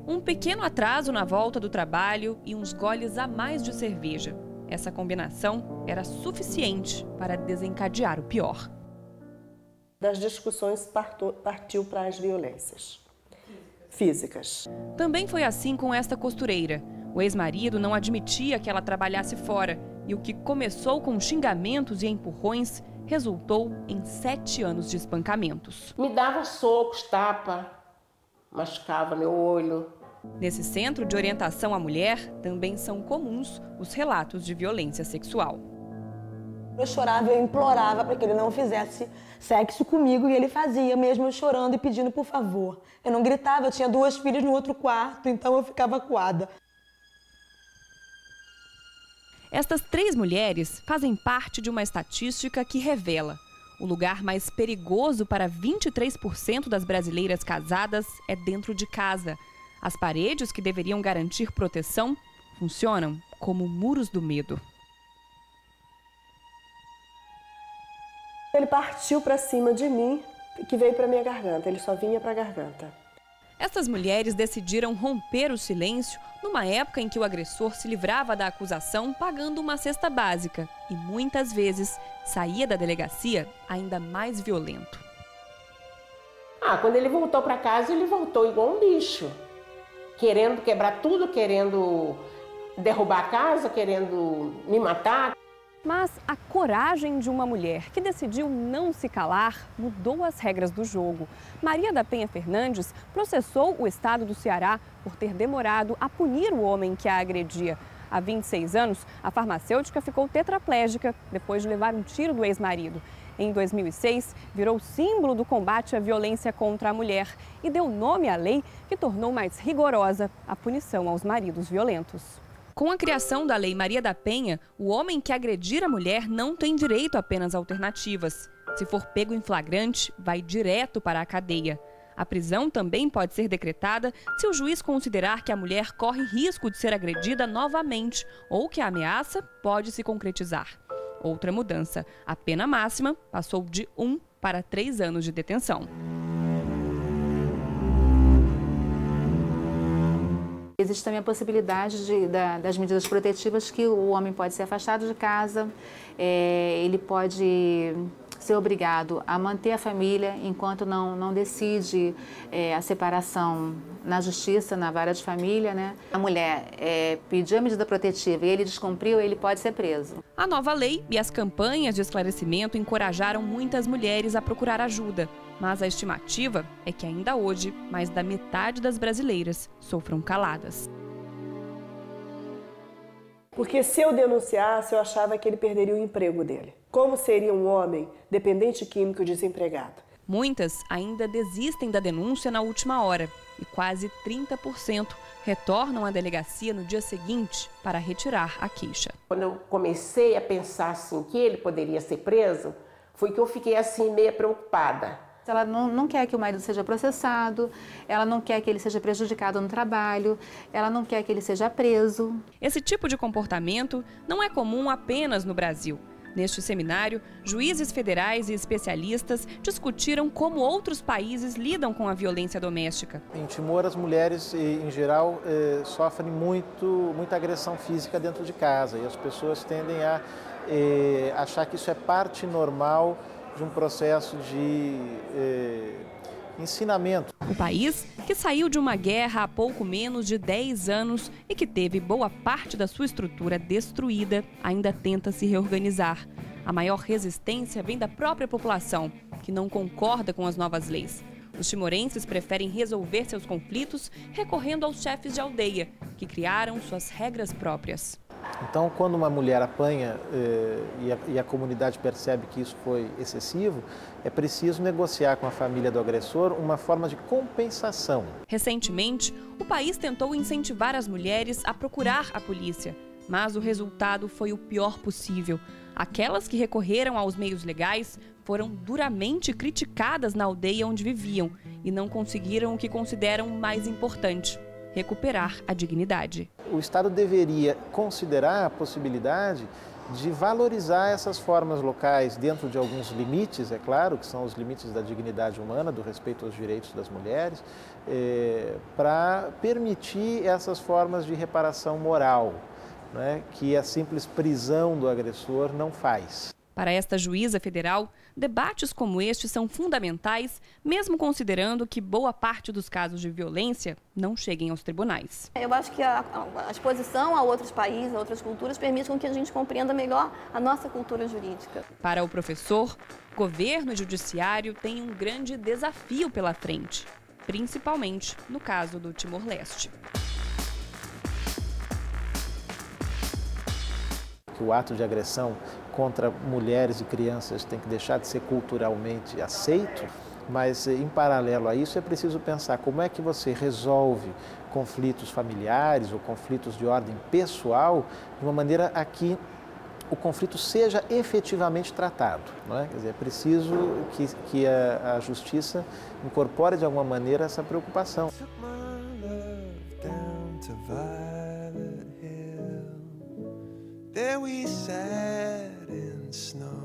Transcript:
Um pequeno atraso na volta do trabalho e uns goles a mais de cerveja. Essa combinação era suficiente para desencadear o pior. Das discussões partiu para as violências físicas. Também foi assim com esta costureira. O ex-marido não admitia que ela trabalhasse fora e o que começou com xingamentos e empurrões resultou em 7 anos de espancamentos. Me dava socos, tapa, machucava meu olho. Nesse centro de orientação à mulher, também são comuns os relatos de violência sexual. Eu chorava, eu implorava para que ele não fizesse sexo comigo e ele fazia, mesmo eu chorando e pedindo por favor. Eu não gritava, eu tinha 2 filhas no outro quarto, então eu ficava acuada. Estas 3 mulheres fazem parte de uma estatística que revela: o lugar mais perigoso para 23% das brasileiras casadas é dentro de casa. As paredes que deveriam garantir proteção funcionam como muros do medo. Ele partiu para cima de mim, que veio para minha garganta. Ele só vinha para a garganta. Estas mulheres decidiram romper o silêncio numa época em que o agressor se livrava da acusação pagando uma cesta básica e muitas vezes saía da delegacia ainda mais violento. Quando ele voltou para casa, ele voltou igual um bicho. Querendo quebrar tudo, querendo derrubar a casa, querendo me matar. Mas a coragem de uma mulher que decidiu não se calar mudou as regras do jogo. Maria da Penha Fernandes processou o estado do Ceará por ter demorado a punir o homem que a agredia. Há 26 anos, a farmacêutica ficou tetraplégica depois de levar um tiro do ex-marido. Em 2006, virou símbolo do combate à violência contra a mulher e deu nome à lei que tornou mais rigorosa a punição aos maridos violentos. Com a criação da Lei Maria da Penha, o homem que agredir a mulher não tem direito a penas alternativas. Se for pego em flagrante, vai direto para a cadeia. A prisão também pode ser decretada se o juiz considerar que a mulher corre risco de ser agredida novamente ou que a ameaça pode se concretizar. Outra mudança, a pena máxima passou de 1 para 3 anos de detenção. Existe também a possibilidade das medidas protetivas que o homem pode ser afastado de casa, ele pode ser obrigado a manter a família enquanto não decide a separação na justiça, na vara de família, né? A mulher pediu a medida protetiva e ele descumpriu, ele pode ser preso. A nova lei e as campanhas de esclarecimento encorajaram muitas mulheres a procurar ajuda. Mas a estimativa é que ainda hoje, mais da metade das brasileiras sofram caladas. Porque se eu denunciasse, eu achava que ele perderia o emprego dele. Como seria um homem dependente químico desempregado? Muitas ainda desistem da denúncia na última hora e quase 30% retornam à delegacia no dia seguinte para retirar a queixa. Quando eu comecei a pensar assim, que ele poderia ser preso, foi que eu fiquei assim meio preocupada. Ela não quer que o marido seja processado, ela não quer que ele seja prejudicado no trabalho, ela não quer que ele seja preso. Esse tipo de comportamento não é comum apenas no Brasil. Neste seminário, juízes federais e especialistas discutiram como outros países lidam com a violência doméstica. Em Timor, as mulheres, em geral, sofrem muita agressão física dentro de casa e as pessoas tendem a achar que isso é parte normal de um processo de ensinamento. O país, que saiu de uma guerra há pouco menos de 10 anos e que teve boa parte da sua estrutura destruída, ainda tenta se reorganizar. A maior resistência vem da própria população, que não concorda com as novas leis. Os timorenses preferem resolver seus conflitos recorrendo aos chefes de aldeia, que criaram suas regras próprias. Então, quando uma mulher apanha e a comunidade percebe que isso foi excessivo, é preciso negociar com a família do agressor uma forma de compensação. Recentemente, o país tentou incentivar as mulheres a procurar a polícia, mas o resultado foi o pior possível. Aquelas que recorreram aos meios legais foram duramente criticadas na aldeia onde viviam e não conseguiram o que consideram mais importante: recuperar a dignidade. O Estado deveria considerar a possibilidade de valorizar essas formas locais dentro de alguns limites, é claro, que são os limites da dignidade humana, do respeito aos direitos das mulheres, para permitir essas formas de reparação moral, né, que a simples prisão do agressor não faz. Para esta juíza federal, debates como este são fundamentais, mesmo considerando que boa parte dos casos de violência não cheguem aos tribunais. Eu acho que a exposição a outros países, a outras culturas, permite com que a gente compreenda melhor a nossa cultura jurídica. Para o professor, governo e judiciário têm um grande desafio pela frente, principalmente no caso do Timor-Leste. Que o ato de agressão contra mulheres e crianças tem que deixar de ser culturalmente aceito, mas em paralelo a isso é preciso pensar como é que você resolve conflitos familiares ou conflitos de ordem pessoal de uma maneira a que o conflito seja efetivamente tratado, não é? Quer dizer, é preciso que a justiça incorpore de alguma maneira essa preocupação. There we sat in snow.